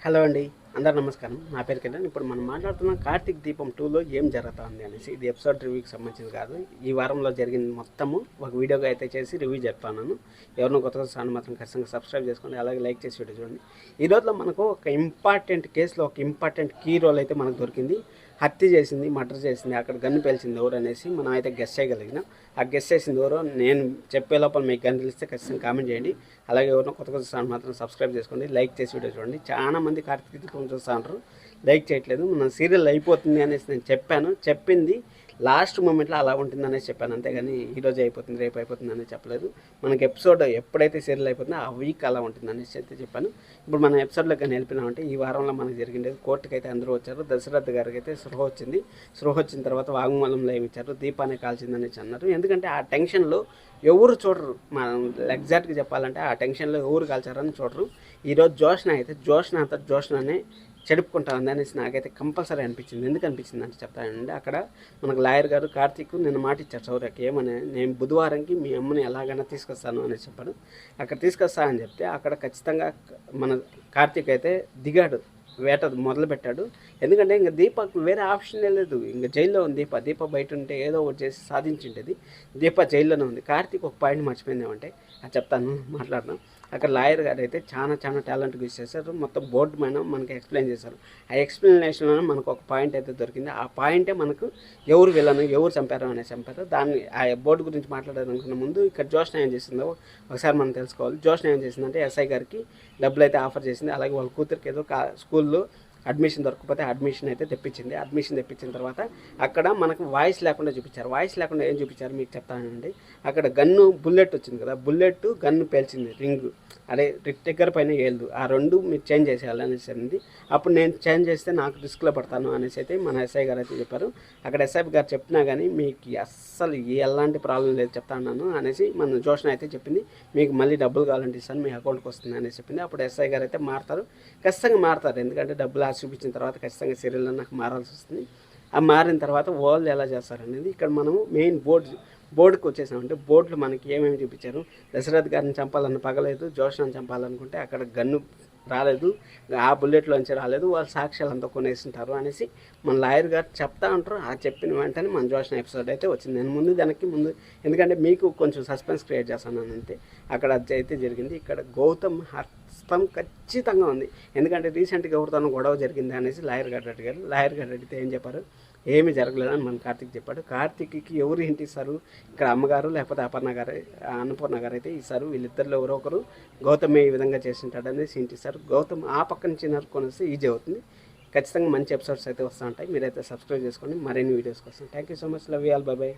Hello అండి, అందరు నమస్కారం. నా పేరు కిరణ్. ఇప్పుడు మనం మాట్లాడుతున్నాం కార్తీక్ దీపం 2లో ఏం జరుగుతుంది అనేసి. ఇది ఎపిసోడ్ రివ్యూకి సంబంధించింది కాదు. ఈ వారంలో జరిగింది మొత్తము ఒక వీడియోగా అయితే చేసి రివ్యూ చెప్తాను. ఎవరినో కొత్తగా ఛానల్ మాత్రం ఖచ్చితంగా సబ్స్క్రైబ్ చేసుకోండి, అలాగే లైక్ చేసి వీడియో చూడండి. ఈ రోజులో మనకు ఒక ఇంపార్టెంట్ కేసులో ఒక ఇంపార్టెంట్ కీ రోల్ అయితే మనకు దొరికింది. హత్య చేసింది, మర్డర్ చేసింది, అక్కడ గన్ను పేల్చింది ఎవరు అనేసి మనం అయితే గెస్ చేయగలిగినాం. ఆ గెస్ చేసింది ఎవరో నేను చెప్పే లోపల మీకు గన్ తెలిస్తే ఖచ్చితంగా కామెంట్ చేయండి. అలాగే ఎవరినో కొత్త ఛానల్ మాత్రం సబ్స్క్రైబ్ చేసుకోండి, లైక్ చేసి వీడియో చూడండి. చాలా మంది కార్తీక్ దీపం చూస్తూ ఉంటారు, లైక్ చేయట్లేదు. మన సీరియల్ అయిపోతుంది అనేసి నేను చెప్పింది లాస్ట్ మూమెంట్లో అలా ఉంటుంది అనేసి చెప్పాను, అంతేగాని ఈరోజు అయిపోతుంది రేపు అయిపోతుంది అనేది చెప్పలేదు. మనకి ఎపిసోడ్ ఎప్పుడైతే సీరియల్ అయిపోతుందో ఆ వీక్ అలా ఉంటుంది అనేసి అయితే చెప్పాను. ఇప్పుడు మన ఎపిసోడ్లో కానీ వెళ్ళిపోయినామంటే ఈ వారంలో మనకు జరిగిండేది కోర్టుకి అయితే అందరూ వచ్చారు. దశరథ్ గారికి అయితే స్పృహ వచ్చిన తర్వాత వాంగ్మూలంలో ఏమి ఇచ్చారు, దీపాన్ని కాల్చిందనేసి అన్నారు. ఎందుకంటే ఆ టెన్షన్లో ఎవరు చూడరు, మనం ఎగ్జాక్ట్గా చెప్పాలంటే ఆ టెన్షన్లో ఎవరు కాల్చారని చూడరు. ఈరోజు జోష్నానే చెడుపుకుంటాను అనేసి నాకైతే కంపల్సరీ అనిపించింది. ఎందుకు అనిపించింది అంటే చెప్తానండి. అక్కడ మనకు లాయర్ గారు కార్తీక్ నిన్న మాట ఇచ్చారు సౌర్యకి, ఏమని, నేను బుధవారంకి మీ అమ్మని ఎలాగైనా తీసుకొస్తాను అనేసి చెప్పాడు. అక్కడ తీసుకొస్తా అని చెప్తే అక్కడ ఖచ్చితంగా మన కార్తీక్ అయితే దిగాడు, వేట మొదలుపెట్టాడు. ఎందుకంటే ఇంకా దీపకు వేరే ఆప్షనే లేదు. ఇంకా జైల్లో ఉంది దీప బయట ఉంటే ఏదో ఒకటి చేసి సాధించిండేది. దీప జైల్లోనే ఉంది. కార్తీక్ ఒక పాయింట్ మర్చిపోయిందేమంటే అది చెప్తాను, మాట్లాడదాం. అక్కడ లాయర్ గారు అయితే చాలా టాలెంట్గా యూజ్ చేశారు. మొత్తం బోర్డు మీద మనకి ఎక్స్ప్లెయిన్ చేశారు. ఆ ఎక్స్ప్లెనేషన్లో మనకు ఒక పాయింట్ అయితే దొరికింది. ఆ పాయింటే మనకు ఎవరు విలను, ఎవరు చంపారు అనేసి చంపారు. దాన్ని ఆ బోర్డు గురించి మాట్లాడాలనుకున్న ముందు ఇక్కడ జోష్న ఏం చేసిందో ఒకసారి మనం తెలుసుకోవాలి. జోష్న ఏం చేసిందంటే ఎస్ఐ గారికి డబ్బులు అయితే ఆఫర్ చేసింది. అలాగే వాళ్ళ కూతురికి ఏదో స్కూల్లో అడ్మిషన్ దొరకకపోతే అడ్మిషన్ అయితే తెప్పించింది. అడ్మిషన్ తెప్పించిన తర్వాత అక్కడ మనకు వాయిస్ లేకుండా చూపించారు. వాయిస్ లేకుండా ఏం చూపించారు మీకు చెప్తానండి. అక్కడ గన్ను బుల్లెట్ వచ్చింది కదా, బుల్లెట్ గన్ను పేల్చింది, రింగ్ అదే ట్రిగ్గర్ పైన ఏళ్ళు, ఆ రెండు మీరు చేంజ్ చేసేయాలి అనేసి అంది. అప్పుడు నేను చేంజ్ చేస్తే నాకు రిస్క్లో పడతాను అనేసి అయితే మన ఎస్ఐ గారు అయితే చెప్పారు. అక్కడ ఎస్ఐ గారు చెప్పినా కానీ మీకు అస్సలు ఎలాంటి ప్రాబ్లం లేదు చెప్తాను అనేసి మన జోష్న అయితే చెప్పింది. మీకు మళ్ళీ డబ్బులు కావాలంటే ఇస్తాను, మీ అకౌంట్కి వస్తుంది అనేసి చెప్పింది. అప్పుడు ఎస్ఐ గారు అయితే ఖచ్చితంగా మారుతారు. ఎందుకంటే డబ్బులు చూపించిన తర్వాత ఖచ్చితంగా సీరియల్లో నాకు మారాల్సి వస్తుంది. ఆ మారిన తర్వాత వాళ్ళు ఎలా చేస్తారనేది ఇక్కడ మనము మెయిన్ బోర్డుకి వచ్చేసామంటే బోర్డులో మనకి ఏమేమి చూపించారు. దశరథ్ గారిని చంపాలని పగలేదు, జోష్నాన్ని చంపాలనుకుంటే అక్కడ గన్ను రాలేదు, ఆ బుల్లెట్లోంచి రాలేదు, వాళ్ళు సాక్ష్యాలు అంతా కొనేసింటారు అనేసి మన లాయర్ గారు చెప్తా ఉంటారు. ఆ చెప్పిన వెంటనే మన జోష్న ఎపిసోడ్ అయితే వచ్చింది. నేను దానికి ముందు ఎందుకంటే మీకు కొంచెం సస్పెన్స్ క్రియేట్ చేస్తాను అంతే. అక్కడ అది అయితే జరిగింది. ఇక్కడ గౌతమ్ హస్తం ఖచ్చితంగా ఉంది. ఎందుకంటే రీసెంట్గా ఎవరితోనో గొడవ జరిగింది అనేసి లాయర్ గారు అడిగారు. లాయర్ గారు అడిగితే ఏం చెప్పారు, ఏమీ జరగలేదని మన కార్తీక్ చెప్పాడు. కార్తీక్కి ఎవరు హింట్ ఇస్తారు, ఇక్కడ అమ్మగారు లేకపోతే అన్నపూర్ణ గారు అయితే ఇస్తారు. వీళ్ళిద్దరిలో ఎవరో ఒకరు గౌతమ్ ఈ విధంగా చేసింటాడు అనేసి హింట్ ఇస్తారు. గౌతమ్ ఆ పక్క నుంచి నరుకొని వస్తే ఈజీ అవుతుంది. ఖచ్చితంగా మంచి ఎపిసోడ్స్ అయితే వస్తూ ఉంటాయి. మీరైతే సబ్స్క్రైబ్ చేసుకోండి మరిన్ని వీడియోస్ కోసం. Thank you so much, love you all, by by.